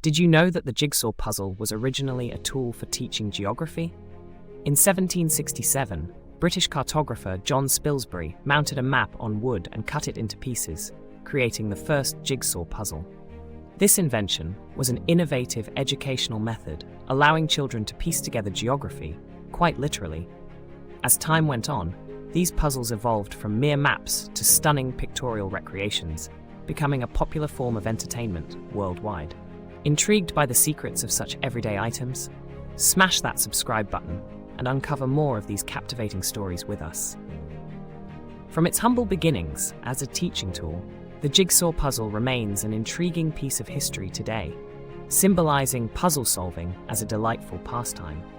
Did you know that the jigsaw puzzle was originally a tool for teaching geography? In 1767, British cartographer John Spilsbury mounted a map on wood and cut it into pieces, creating the first jigsaw puzzle. This invention was an innovative educational method, allowing children to piece together geography, quite literally. As time went on, these puzzles evolved from mere maps to stunning pictorial recreations, becoming a popular form of entertainment worldwide. Intrigued by the secrets of such everyday items? Smash that subscribe button and uncover more of these captivating stories with us. From its humble beginnings as a teaching tool, the jigsaw puzzle remains an intriguing piece of history today, symbolizing puzzle solving as a delightful pastime.